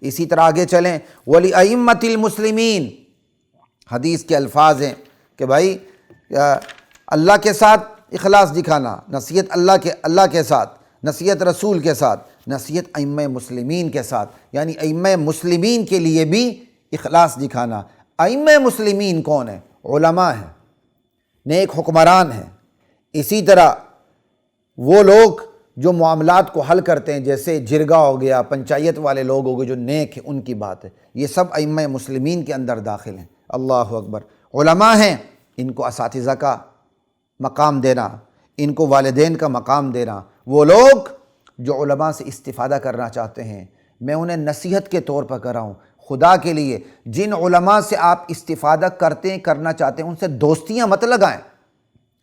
اسی طرح آگے چلیں، وَلِأَئِمَّةِ الْمُسْلِمِينَ، حدیث کے الفاظ ہیں کہ بھائی اللہ کے ساتھ اخلاص دکھانا، نصیحت اللہ کے ساتھ، نصیحت رسول کے ساتھ، نصیحت ائمہ مسلمین کے ساتھ، یعنی ائمہ مسلمین کے لیے بھی اخلاص دکھانا۔ ائمہ مسلمین کون ہیں؟ علماء ہیں، نیک حکمران ہیں، اسی طرح وہ لوگ جو معاملات کو حل کرتے ہیں، جیسے جرگا ہو گیا، پنچایت والے لوگ ہو گئے جو نیک ہیں، ان کی بات ہے، یہ سب ائمہ مسلمین کے اندر داخل ہیں۔ اللہ اکبر۔ علماء ہیں، ان کو اساتذہ کا مقام دینا، ان کو والدین کا مقام دینا۔ وہ لوگ جو علماء سے استفادہ کرنا چاہتے ہیں، میں انہیں نصیحت کے طور پر کر رہا ہوں، خدا کے لیے جن علماء سے آپ استفادہ کرنا چاہتے ہیں ان سے دوستیاں مت لگائیں۔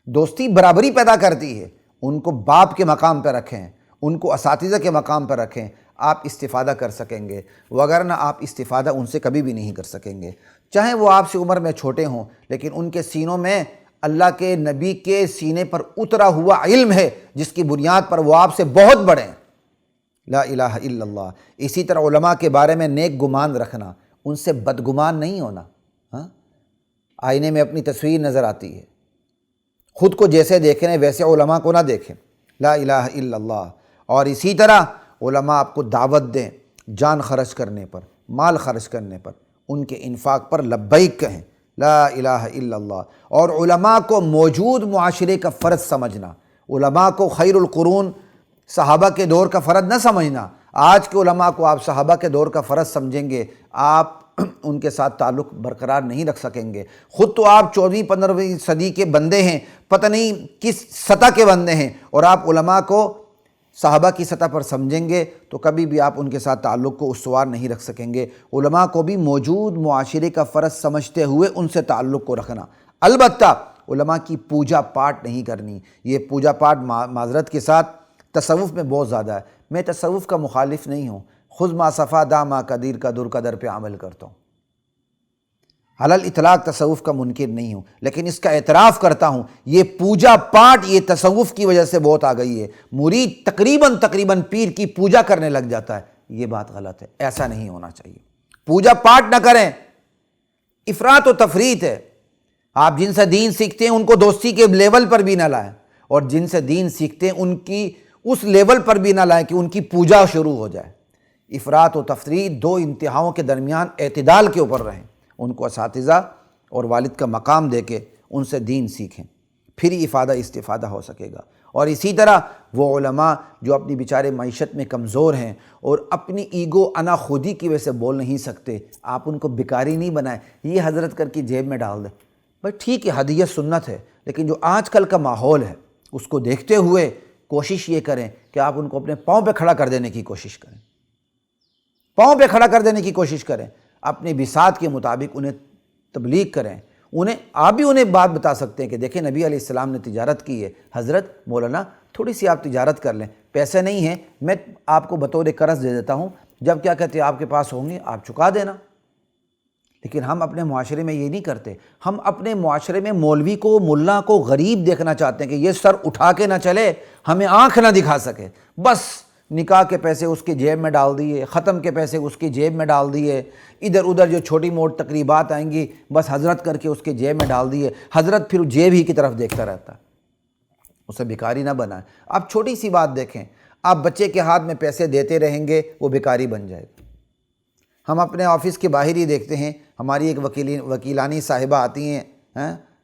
دوستی برابری پیدا کرتی ہے، ان کو باپ کے مقام پہ رکھیں، ان کو اساتذہ کے مقام پر رکھیں، آپ استفادہ کر سکیں گے، وگرنہ آپ استفادہ ان سے کبھی بھی نہیں کر سکیں گے۔ چاہے وہ آپ سے عمر میں چھوٹے ہوں، لیکن ان کے سینوں میں اللہ کے نبی کے سینے پر اترا ہوا علم ہے، جس کی بنیاد پر وہ آپ سے بہت بڑے ہیں۔ لا الہ الا اللہ۔ اسی طرح علماء کے بارے میں نیک گمان رکھنا، ان سے بدگمان نہیں ہونا۔ آئینے میں اپنی تصویر نظر آتی ہے، خود کو جیسے دیکھ رہے ہیں ویسے علماء کو نہ دیکھیں۔ لا الہ الا اللہ۔ اور اسی طرح علماء آپ کو دعوت دیں، جان خرچ کرنے پر، مال خرچ کرنے پر، ان کے انفاق پر لبیک کہیں۔ لا الہ الا اللہ۔ اور علماء کو موجود معاشرے کا فرد سمجھنا، علماء کو خیر القرون صحابہ کے دور کا فرد نہ سمجھنا۔ آج کے علماء کو آپ صحابہ کے دور کا فرد سمجھیں گے، آپ ان کے ساتھ تعلق برقرار نہیں رکھ سکیں گے۔ خود تو آپ 14ویں 15ویں صدی کے بندے ہیں، پتہ نہیں کس سطح کے بندے ہیں، اور آپ علماء کو صحابہ کی سطح پر سمجھیں گے تو کبھی بھی آپ ان کے ساتھ تعلق کو استوار نہیں رکھ سکیں گے۔ علماء کو بھی موجود معاشرے کا فرض سمجھتے ہوئے ان سے تعلق کو رکھنا۔ البتہ علماء کی پوجا پاٹ نہیں کرنی۔ یہ پوجا پاٹ معذرت کے ساتھ تصوف میں بہت زیادہ ہے۔ میں تصوف کا مخالف نہیں ہوں، خذ ما صفا دا ما قدیر کا در قدر پہ عمل کرتا ہوں، علی الاطلاق تصوف کا منکر نہیں ہوں، لیکن اس کا اعتراف کرتا ہوں یہ پوجا پاٹ یہ تصوف کی وجہ سے بہت آ گئی ہے۔ مرید تقریباً پیر کی پوجا کرنے لگ جاتا ہے، یہ بات غلط ہے، ایسا نہیں ہونا چاہیے۔ پوجا پاٹ نہ کریں، افراط و تفریط ہے۔ آپ جن سے دین سیکھتے ہیں ان کو دوستی کے لیول پر بھی نہ لائیں، اور جن سے دین سیکھتے ہیں ان کی اس لیول پر بھی نہ لائیں کہ ان کی پوجا شروع ہو جائے۔ افراط و تفریط، دو انتہاؤں کے درمیان اعتدال کے اوپر رہیں، ان کو اساتذہ اور والد کا مقام دے کے ان سے دین سیکھیں، پھر ہی استفادہ ہو سکے گا۔ اور اسی طرح وہ علماء جو اپنی بیچارے معیشت میں کمزور ہیں اور اپنی ایگو انا خودی کی وجہ سے بول نہیں سکتے، آپ ان کو بیکاری نہیں بنائیں، یہ حضرت کر کے جیب میں ڈال دیں۔ بس ٹھیک ہے، ہدیہ سنت ہے، لیکن جو آج کل کا ماحول ہے اس کو دیکھتے ہوئے کوشش یہ کریں کہ آپ ان کو اپنے پاؤں پہ کھڑا کر دینے کی کوشش کریں، پاؤں پہ کھڑا کر دینے کی کوشش کریں، اپنے بساط کے مطابق انہیں تبلیغ کریں۔ آپ بھی انہیں بات بتا سکتے ہیں کہ دیکھیں نبی علیہ السلام نے تجارت کی ہے، حضرت مولانا تھوڑی سی آپ تجارت کر لیں، پیسے نہیں ہیں میں آپ کو بطور قرض دے دیتا ہوں، جب کیا کہتے ہیں آپ کے پاس ہوں گے آپ چکا دینا۔ لیکن ہم اپنے معاشرے میں یہ نہیں کرتے، ہم اپنے معاشرے میں مولوی کو ملا کو غریب دیکھنا چاہتے ہیں کہ یہ سر اٹھا کے نہ چلے، ہمیں آنکھ نہ دکھا سکے، بس نکاح کے پیسے اس کی جیب میں ڈال دیے، ختم کے پیسے اس کی جیب میں ڈال دیے، ادھر ادھر جو چھوٹی موٹ تقریبات آئیں گی بس حضرت کر کے اس کے جیب میں ڈال دیے، حضرت پھر جیب ہی کی طرف دیکھتا رہتا ہے، اسے بھکاری نہ بنائیں۔ آپ چھوٹی سی بات دیکھیں، آپ بچے کے ہاتھ میں پیسے دیتے رہیں گے وہ بھکاری بن جائے گا۔ ہم اپنے آفس کے باہر ہی دیکھتے ہیں، ہماری ایک وکیلانی صاحبہ آتی ہیں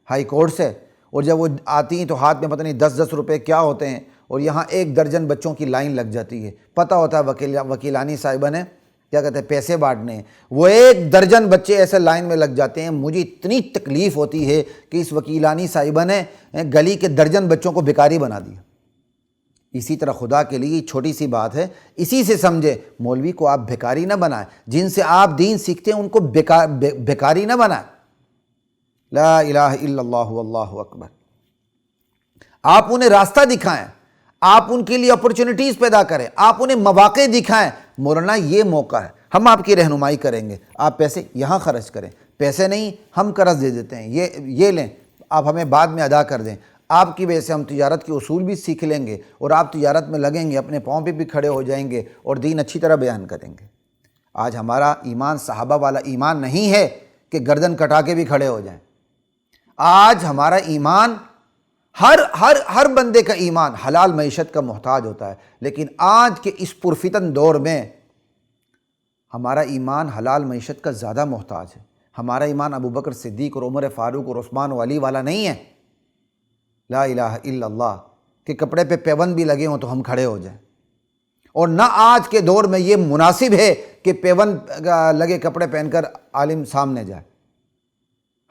ہائی کورٹ سے، اور جب وہ آتی ہیں تو ہاتھ میں پتہ نہیں 10 روپے کیا ہوتے ہیں، اور یہاں 1 درجن بچوں کی لائن لگ جاتی ہے، پتہ ہوتا ہے وکیلانی صاحبہ نے کیا کہتے ہیں پیسے بانٹنے ہیں، وہ 1 درجن بچے ایسے لائن میں لگ جاتے ہیں۔ مجھے اتنی تکلیف ہوتی ہے کہ اس وکیلانی صاحبہ نے گلی کے درجن بچوں کو بھکاری بنا دیا۔ اسی طرح خدا کے لیے چھوٹی سی بات ہے، اسی سے سمجھے، مولوی کو آپ بھکاری نہ بنائیں، جن سے آپ دین سیکھتے ہیں ان کو بھکاری نہ بنائیں۔ لا الہ الا اللہ واللہ اکبر۔ آپ انہیں راستہ دکھائیں، آپ ان کے لیے اپرچونٹیز پیدا کریں، آپ انہیں مواقع دکھائیں، مولانا یہ موقع ہے، ہم آپ کی رہنمائی کریں گے، آپ پیسے یہاں خرچ کریں، پیسے نہیں ہم قرض دے دیتے ہیں، یہ لیں، آپ ہمیں بعد میں ادا کر دیں، آپ کی وجہ سے ہم تجارت کے اصول بھی سیکھ لیں گے اور آپ تجارت میں لگیں گے، اپنے پاؤں پہ بھی کھڑے ہو جائیں گے اور دین اچھی طرح بیان کریں گے۔ آج ہمارا ایمان صحابہ والا ایمان نہیں ہے کہ گردن کٹا کے بھی کھڑے ہو جائیں۔ آج ہمارا ایمان، ہر بندے کا ایمان حلال معیشت کا محتاج ہوتا ہے، لیکن آج کے اس پرفتن دور میں ہمارا ایمان حلال معیشت کا زیادہ محتاج ہے۔ ہمارا ایمان ابو بکر صدیق اور عمر فاروق اور عثمان و علی والا نہیں ہے، لا الہ الا اللہ، کہ کپڑے پہ پیوند بھی لگے ہوں تو ہم کھڑے ہو جائیں۔ اور نہ آج کے دور میں یہ مناسب ہے کہ پیوند لگے کپڑے پہن کر عالم سامنے جائے۔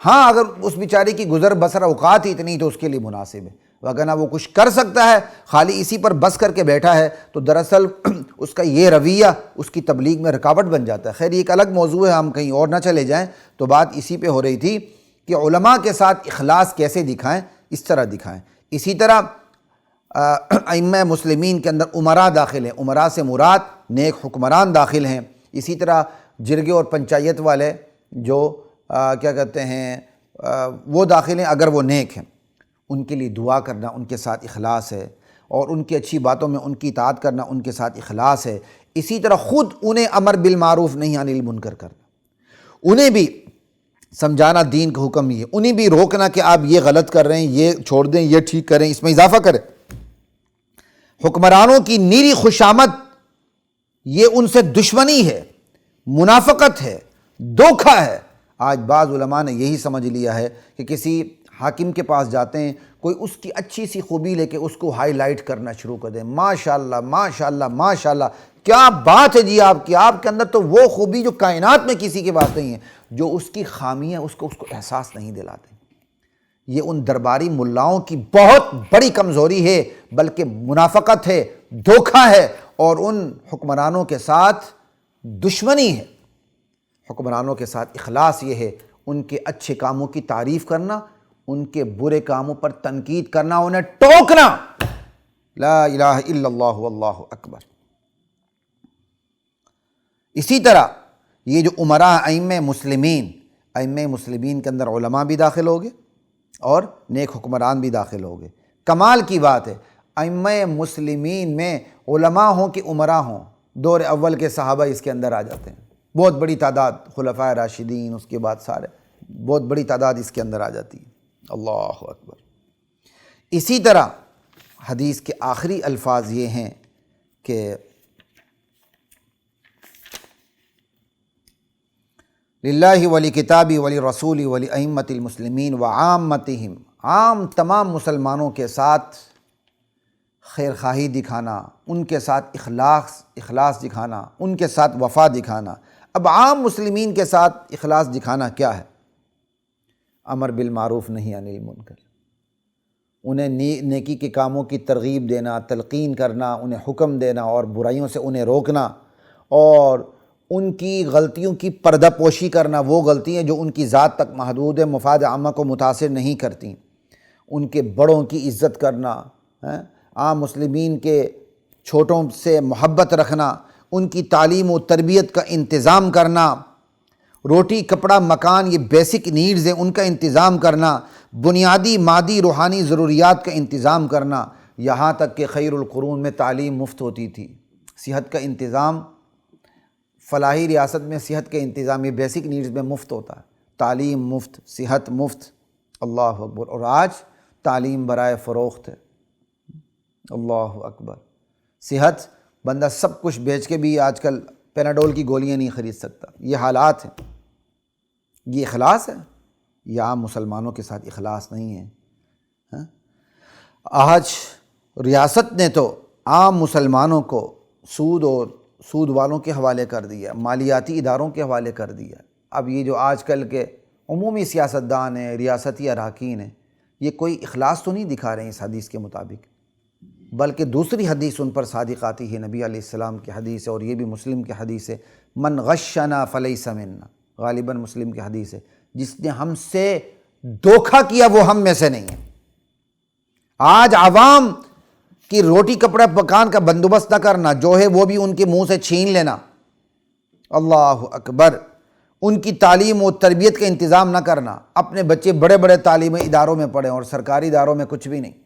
ہاں اگر اس بیچارے کی گزر بسر اوقات ہی اتنی تو اس کے لیے مناسب ہے، وگرنہ وہ کچھ کر سکتا ہے، خالی اسی پر بس کر کے بیٹھا ہے تو دراصل اس کا یہ رویہ اس کی تبلیغ میں رکاوٹ بن جاتا ہے۔ خیر یہ ایک الگ موضوع ہے، ہم کہیں اور نہ چلے جائیں۔ تو بات اسی پہ ہو رہی تھی کہ علماء کے ساتھ اخلاص کیسے دکھائیں، اس طرح دکھائیں۔ اسی طرح ائمہ مسلمین کے اندر امراء داخل ہیں، امراء سے مراد نیک حکمران داخل ہیں۔ اسی طرح جرگے اور پنچایت والے جو کیا کہتے ہیں وہ داخل ہیں اگر وہ نیک ہیں، ان کے لیے دعا کرنا ان کے ساتھ اخلاص ہے، اور ان کی اچھی باتوں میں ان کی اطاعت کرنا ان کے ساتھ اخلاص ہے۔ اسی طرح خود انہیں امر بالمعروف نہی عن المنکر کرنا، انہیں بھی سمجھانا دین کا حکم یہ ہے، انہیں بھی روکنا کہ آپ یہ غلط کر رہے ہیں، یہ چھوڑ دیں، یہ ٹھیک کریں، اس میں اضافہ کریں۔ حکمرانوں کی نیری خوشامد یہ ان سے دشمنی ہے، منافقت ہے، دھوکہ ہے۔ آج بعض علماء نے یہی سمجھ لیا ہے کہ کسی حاکم کے پاس جاتے ہیں، کوئی اس کی اچھی سی خوبی لے کے اس کو ہائی لائٹ کرنا شروع کر دیں، ماشاءاللہ ماشاءاللہ ماشاءاللہ کیا بات ہے جی آپ کی، آپ کے اندر تو وہ خوبی جو کائنات میں کسی کے پاس نہیں ہے، جو اس کی خامی ہے اس کو احساس نہیں دلاتے۔ یہ ان درباری ملاؤں کی بہت بڑی کمزوری ہے، بلکہ منافقت ہے، دھوکہ ہے، اور ان حکمرانوں کے ساتھ دشمنی ہے۔ حکمرانوں کے ساتھ اخلاص یہ ہے ان کے اچھے کاموں کی تعریف کرنا، ان کے برے کاموں پر تنقید کرنا، انہیں ٹوکنا۔ لا الہ الا اللہ واللہ اکبر۔ اسی طرح یہ جو امراء ائمہ مسلمین کے اندر علماء بھی داخل ہو گئے اور نیک حکمران بھی داخل ہو گئے۔ کمال کی بات ہے ائمہ مسلمین میں علماء ہوں کہ امراء ہوں، دور اول کے صحابہ اس کے اندر آ جاتے ہیں، بہت بڑی تعداد، خلفائے راشدین، اس کے بعد سارے، بہت بڑی تعداد اس کے اندر آ جاتی ہے۔ اللہ اکبر۔ اسی طرح حدیث کے آخری الفاظ یہ ہیں کہ للہ ولی کتابی ولی رسولی ولی ائمۃ المسلمین وعامتہم، عام تمام مسلمانوں کے ساتھ خیر خواہی دکھانا، ان کے ساتھ اخلاص دکھانا، ان کے ساتھ وفا دکھانا۔ اب عام مسلمین کے ساتھ اخلاص دکھانا کیا ہے؟ امر بالمعروف نہی عن المنکر، انہیں نیکی کے کاموں کی ترغیب دینا، تلقین کرنا، انہیں حکم دینا اور برائیوں سے انہیں روکنا، اور ان کی غلطیوں کی پردہ پوشی کرنا، وہ غلطیاں جو ان کی ذات تک محدود ہیں، مفاد عامہ کو متاثر نہیں کرتی، ان کے بڑوں کی عزت کرنا، عام مسلمین کے چھوٹوں سے محبت رکھنا، ان کی تعلیم و تربیت کا انتظام کرنا، روٹی کپڑا مکان یہ بیسک نیڈز ہیں ان کا انتظام کرنا، بنیادی مادی روحانی ضروریات کا انتظام کرنا، یہاں تک کہ خیر القرون میں تعلیم مفت ہوتی تھی، صحت کا انتظام، فلاحی ریاست میں صحت کا انتظام یہ بیسک نیڈز میں مفت ہوتا ہے، تعلیم مفت، صحت مفت۔ اللہ اکبر۔ اور آج تعلیم برائے فروخت ہے۔ اللہ اکبر۔ صحت بندہ سب کچھ بیچ کے بھی آج کل پیناڈول کی گولیاں نہیں خرید سکتا۔ یہ حالات ہیں۔ یہ اخلاص ہے؟ یہ عام مسلمانوں کے ساتھ اخلاص نہیں ہے۔ آج ریاست نے تو عام مسلمانوں کو سود والوں کے حوالے کر دیا، مالیاتی اداروں کے حوالے کر دیا۔ اب یہ جو آج کل کے عمومی سیاستدان ہیں، ریاستی اراکین ہیں، یہ کوئی اخلاص تو نہیں دکھا رہے ہیں اس حدیث کے مطابق، بلکہ دوسری حدیث ان پر صادق آتی ہے، نبی علیہ السلام کی حدیث ہے، اور یہ بھی مسلم کی حدیث ہے، من غشنا فلیس منا، غالباً مسلم کی حدیث ہے، جس نے ہم سے دھوکہ کیا وہ ہم میں سے نہیں ہے۔ آج عوام کی روٹی کپڑا مکان کا بندوبست نہ کرنا، جو ہے وہ بھی ان کے منہ سے چھین لینا، اللہ اکبر، ان کی تعلیم و تربیت کا انتظام نہ کرنا، اپنے بچے بڑے بڑے تعلیمی اداروں میں پڑھیں اور سرکاری اداروں میں کچھ بھی نہیں،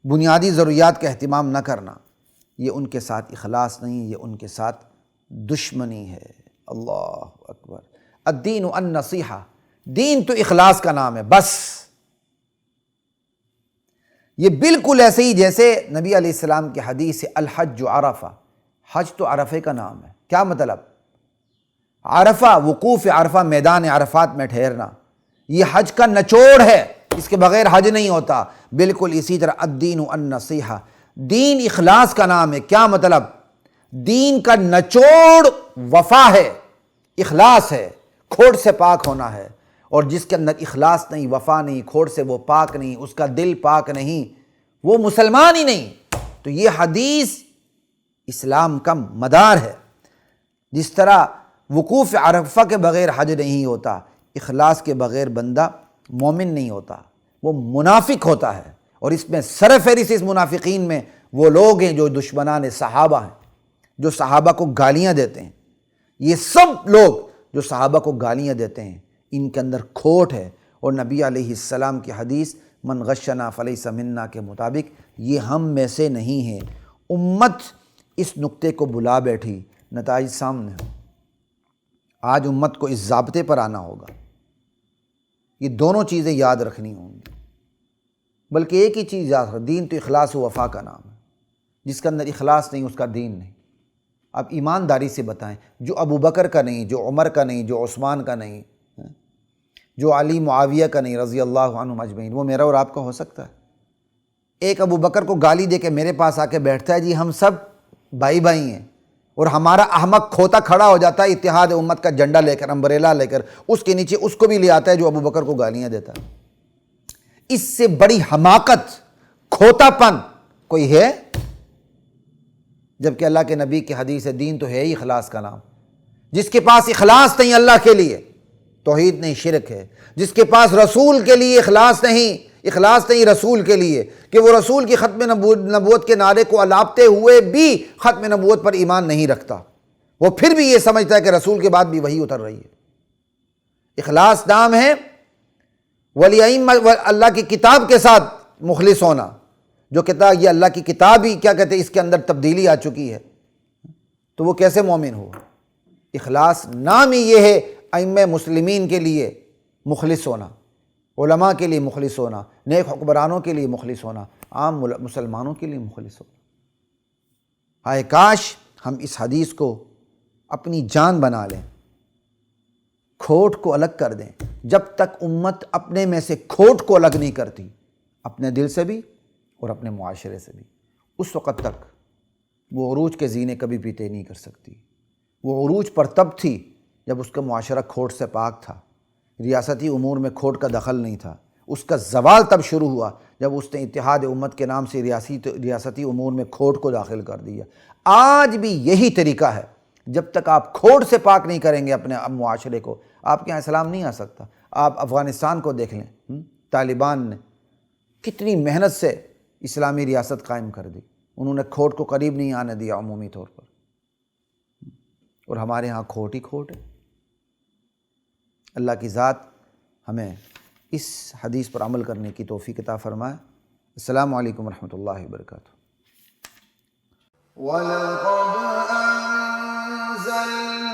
بنیادی ضروریات کا اہتمام نہ کرنا، یہ ان کے ساتھ اخلاص نہیں، یہ ان کے ساتھ دشمنی ہے۔ اللہ اکبر۔ الدین النصیحہ، دین تو اخلاص کا نام ہے بس۔ یہ بالکل ایسے ہی جیسے نبی علیہ السلام کی حدیث الحج عرفہ، حج تو عرفے کا نام ہے۔ کیا مطلب؟ عرفہ، وقوف عرفہ، میدان عرفات میں ٹھہرنا، یہ حج کا نچوڑ ہے، اس کے بغیر حج نہیں ہوتا۔ بالکل اسی طرح الدین النصیحہ، دین اخلاص کا نام ہے۔ کیا مطلب؟ دین کا نچوڑ وفا ہے، اخلاص ہے، کھوٹ سے پاک ہونا ہے، اور جس کے اندر اخلاص نہیں، وفا نہیں، کھوٹ سے وہ پاک نہیں، اس کا دل پاک نہیں، وہ مسلمان ہی نہیں۔ تو یہ حدیث اسلام کا مدار ہے۔ جس طرح وقوف عرفہ کے بغیر حج نہیں ہوتا، اخلاص کے بغیر بندہ مومن نہیں ہوتا، وہ منافق ہوتا ہے۔ اور اس میں سر فہرست اس منافقین میں وہ لوگ ہیں جو دشمنان صحابہ ہیں، جو صحابہ کو گالیاں دیتے ہیں۔ یہ سب لوگ جو صحابہ کو گالیاں دیتے ہیں، ان کے اندر کھوٹ ہے۔ اور نبی علیہ السلام کی حدیث من غشنا فلیس منا کے مطابق یہ ہم میں سے نہیں ہے۔ امت اس نقطے کو بلا بیٹھی، نتائج سامنے ہیں۔ آج امت کو اس ضابطے پر آنا ہوگا، یہ دونوں چیزیں یاد رکھنی ہوں گی، بلکہ ایک ہی چیز یاد رکھ، دین تو اخلاص و وفا کا نام ہے۔ جس کے اندر اخلاص نہیں، اس کا دین نہیں۔ آپ ایمانداری سے بتائیں، جو ابو بکر کا نہیں، جو عمر کا نہیں، جو عثمان کا نہیں، جو علی معاویہ کا نہیں رضی اللہ عنہم اجمعین، وہ میرا اور آپ کا ہو سکتا ہے؟ ایک ابو بکر کو گالی دے کے میرے پاس آ کے بیٹھتا ہے، جی ہم سب بھائی بھائی ہیں، اور ہمارا احمق کھوتا کھڑا ہو جاتا ہے اتحاد امت کا جھنڈا لے کر، امبریلا لے کر، اس کے نیچے اس کو بھی لے آتا ہے جو ابو بکر کو گالیاں دیتا ہے۔ اس سے بڑی حماقت، کھوتا پن کوئی ہے؟ جبکہ اللہ کے نبی کی حدیث ہے، دین تو ہے ہی اخلاص کا نام۔ جس کے پاس اخلاص نہیں اللہ کے لیے، توحید نہیں، شرک ہے۔ جس کے پاس رسول کے لیے اخلاص نہیں رسول کے لیے، کہ وہ رسول کی ختم نبوت کے نعرے کو الاپتے ہوئے بھی ختم نبوت پر ایمان نہیں رکھتا، وہ پھر بھی یہ سمجھتا ہے کہ رسول کے بعد بھی وہی اتر رہی ہے۔ اخلاص نام ہے ولی اللہ کی کتاب کے ساتھ مخلص ہونا۔ جو کتاب، یہ اللہ کی کتاب ہی کیا کہتے ہیں، اس کے اندر تبدیلی آ چکی ہے، تو وہ کیسے مومن ہو؟ اخلاص نام ہی یہ ہے، ائمہ مسلمین کے لیے مخلص ہونا، علماء کے لیے مخلص ہونا، نیک حکمرانوں کے لیے مخلص ہونا، عام مسلمانوں کے لیے مخلص ہونا۔ ہائے کاش ہم اس حدیث کو اپنی جان بنا لیں، کھوٹ کو الگ کر دیں۔ جب تک امت اپنے میں سے کھوٹ کو الگ نہیں کرتی، اپنے دل سے بھی اور اپنے معاشرے سے بھی، اس وقت تک وہ عروج کے زینے کبھی پیتے نہیں کر سکتی۔ وہ عروج پر تب تھی جب اس کا معاشرہ کھوٹ سے پاک تھا، ریاستی امور میں کھوٹ کا دخل نہیں تھا۔ اس کا زوال تب شروع ہوا جب اس نے اتحاد امت کے نام سے ریاستی امور میں کھوٹ کو داخل کر دیا۔ آج بھی یہی طریقہ ہے، جب تک آپ کھوٹ سے پاک نہیں کریں گے اپنے معاشرے کو، آپ کے یہاں اسلام نہیں آ سکتا۔ آپ افغانستان کو دیکھ لیں، طالبان نے کتنی محنت سے اسلامی ریاست قائم کر دی، انہوں نے کھوٹ کو قریب نہیں آنے دیا عمومی طور پر، اور ہمارے ہاں کھوٹ ہی کھوٹ ہے۔ اللہ کی ذات ہمیں اس حدیث پر عمل کرنے کی توفیق عطا فرمائے۔ السلام علیکم ورحمۃ اللہ وبرکاتہ۔ وَلَقَدْ أَنزَلْنَا